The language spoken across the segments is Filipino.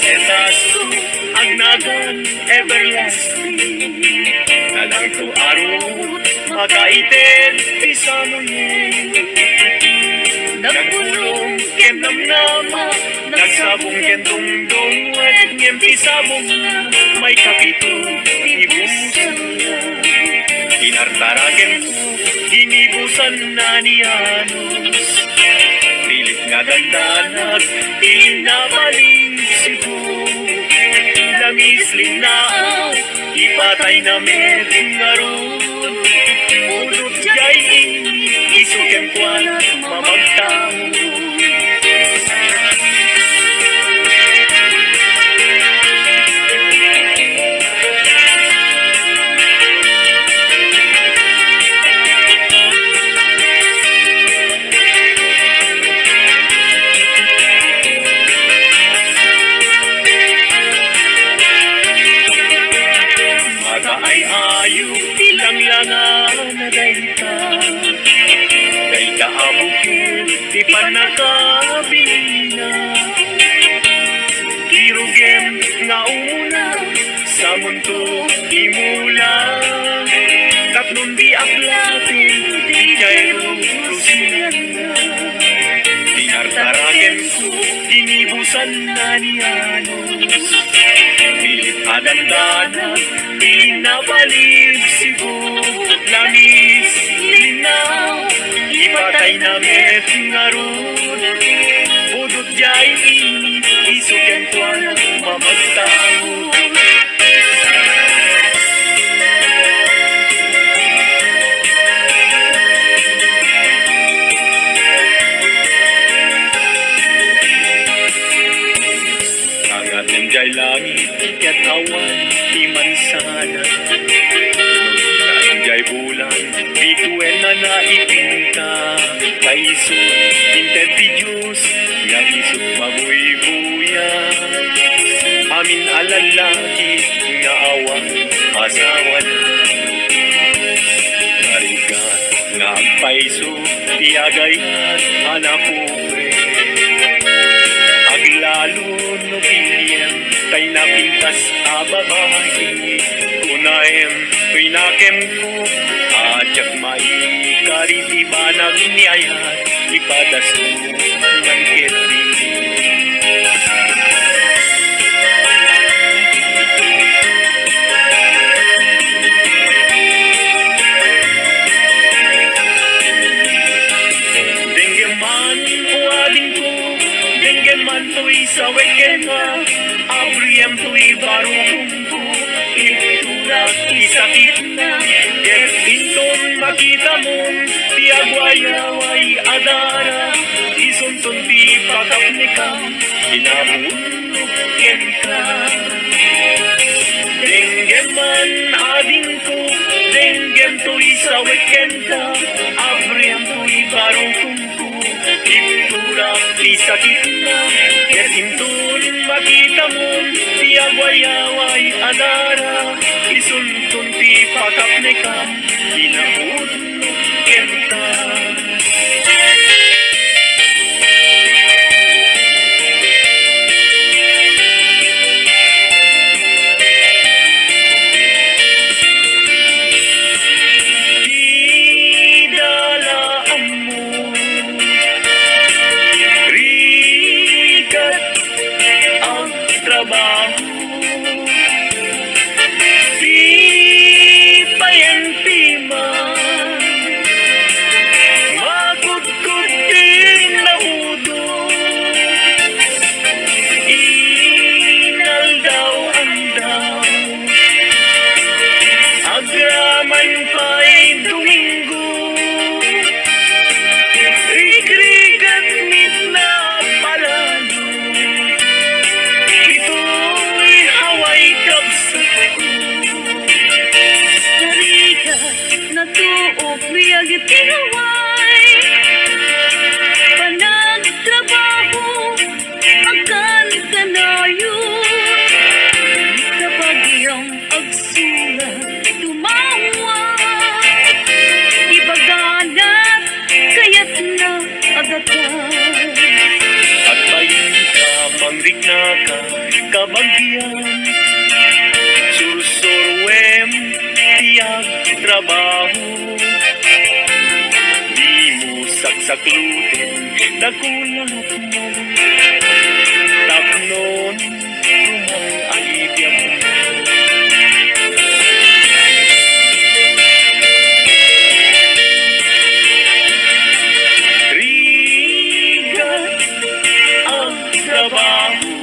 etas agnagan everlasting. Nalang to arot, makaiten, pisamonin. Nagpulong ken namnama, nagsabong ken dungdong, at ngem pisabong may kapito, ibusan na. Inartaraken ko, hinibusan na ni Anos. Pilit nga dandanag, inabaling sibo. Lamis linao, ipatay na medingaron. Udot jay isuken kwan, mamagtang. Di pa nakabina. Kirugem nga una sa mundo imula. Tatlong di aklatin, di kayo rusinan na. Tinartaraken ko, ginibusan na ni Anos. Pilit adandanan, pinabalik sigo. Lamis, linaw, ipatay na met ngaron. Budot jay isuken tuan mamagtao. Angat ng jay langit ket awan di mansana. Jay bulan, bituel na naipinta. Kaisod, inted ti Diyos, nga isot mabuy-buya. Amin alalaki, nga awang asawa na. Narigat, nga agpaiso, tiagay at hanapure. Aglalo no pilyan, kay napintas ababahi. Kunaem, pinakem ko, atyak maikari ba nagniyayat, ipadas ko ng kiti. Denggeman o ading ko, denggeman to'y sa wekena, abriyem to'y barong ko, iturak isakit na, ket inton makita mong tiagwayaway adara, isuntun ti pakapnikam, inamunok ken ka. Denggeman ading ko, denggem to'y sa wekenda, abriyem to'y barong ko, iturak isakit na, ket inton makita mong tiagwayaway adara, isuntun ti pakapnikam, inamunok ken ka. Di pa yan gluten, nagulat mo. Tapnon, rumang ay biyang. Rigat ang trabaho.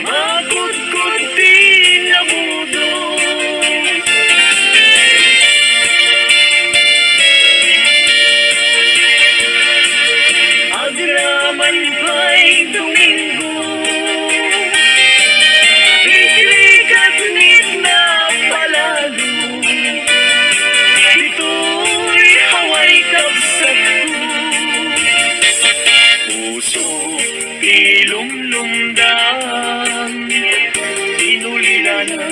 Magudgod din na mundo. Agraman pa'y Domingo. Bigligat nit na palalo. Ito'y haway kapsat ko. Puso ilumlumdan, inulila na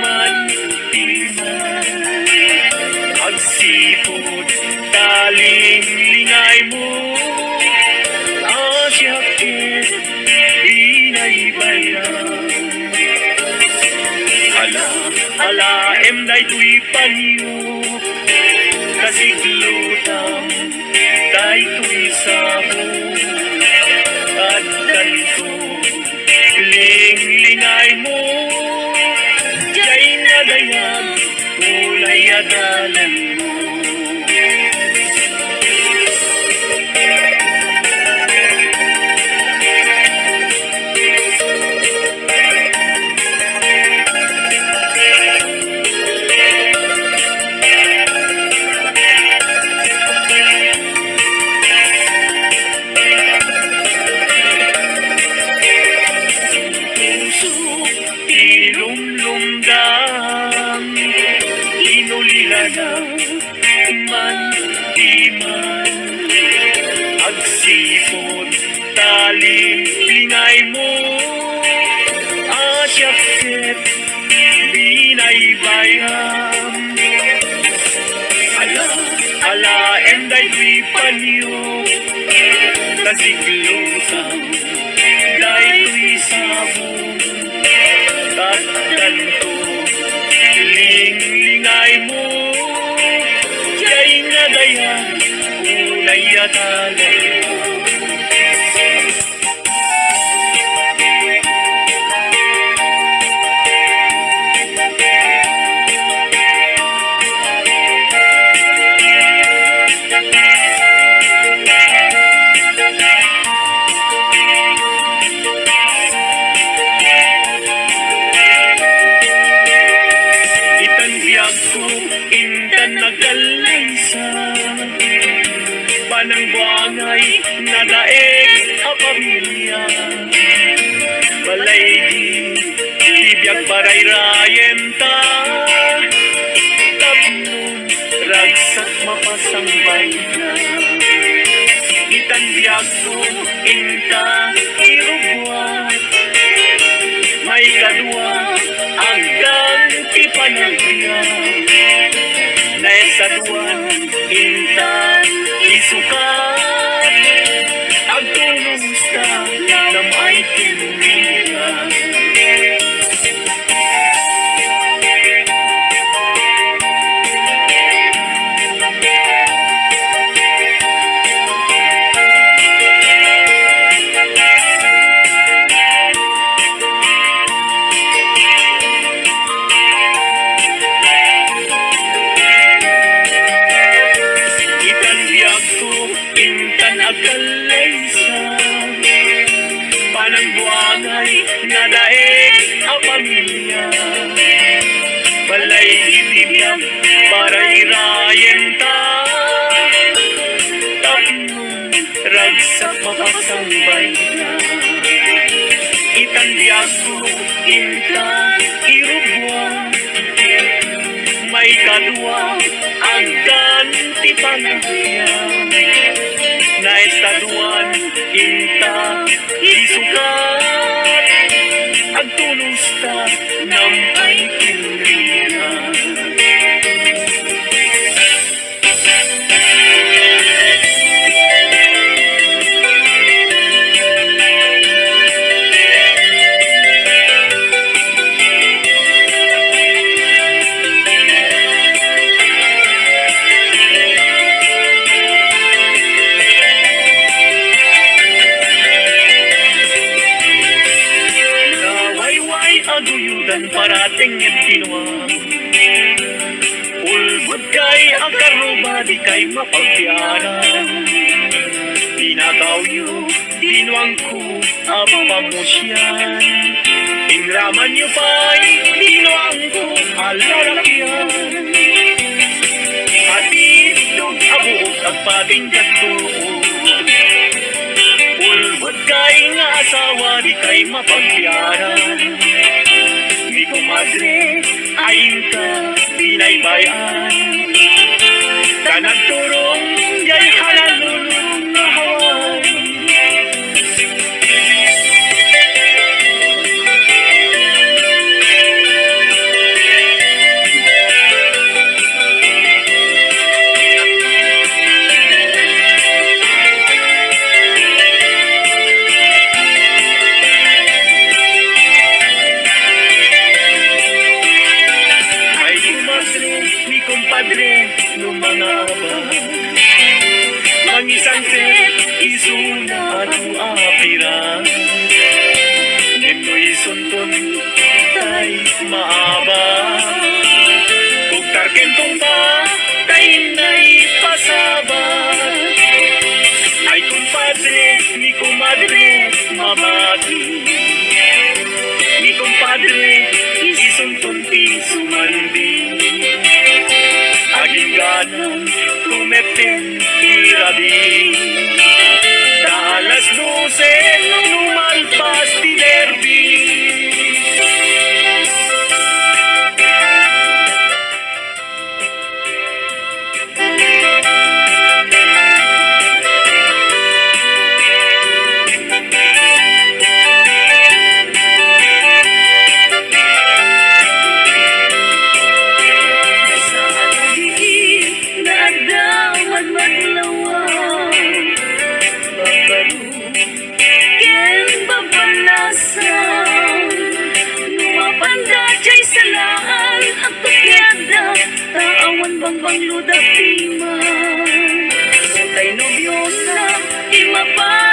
mantiman. Agsipot, taling lingay mo, asyakit, inaybayan. Ala, emday tuy panyo, kasiglutang, day tuy sabo. At ganito, ling-lingay mo, diya'y nadayag, kulay adalan mo. Ilumlumdang, inulila na mantiman. Agsipot, taling lingay mo, asyakit, binaybayan. Ala, emday tuy panyo, kasiglutang, day tuy sabong. At ganito, ling-lingay mo, diya'y nadayan, kulay adalan mo. Intan nagalaysa, panang buangay nadaig a pamilya. Balay di, tibiyag barayrayen ta, tapnon ragsak mapasambay na. Itan biyag ko, inta irugwat, may kadwa, agdan ipanagyan. Naisaduan, inta, isukat, agtulungsta, nam ay tinigan. Intan agalaysa, panang buangay nadaig a pamilya. Balay itibiyag barayrayen ta, tapnon ragsak mapasambay na. Itan biyag ko, inta irubwa, may kadwa, agdan ti panagyan. Naisaduan, inta, isukat, agtulusta, nam ay tinigan. Ay, ang karuba di kay mapagpiaran. Tinagaw yu, dinuang ko, apamusyan. Ingraman yu pa'y dinuang ko, alalakyan. Atidog abuok ang patingkat ko. Ulbot kay nga asawa di kay mapagpiaran. Di ko madre, ayin ka, binaybayan. Kanagturong jay halalulong na hawan. Ay kumadre, mi compadre, no mga ba? Mangisang set, isuna atu apira. Neto'y suntun, tay maaba. Kuktar kentong ba, tay na'y pasaba. Ay kumpadre, mi kumadre, mabati. Mi kumpadre, isuntun ting sumandi. Aging ganang tumeten tiradi. Alas 12 lumalpas di derby. Bang luda piman, kay nobyo na imapa.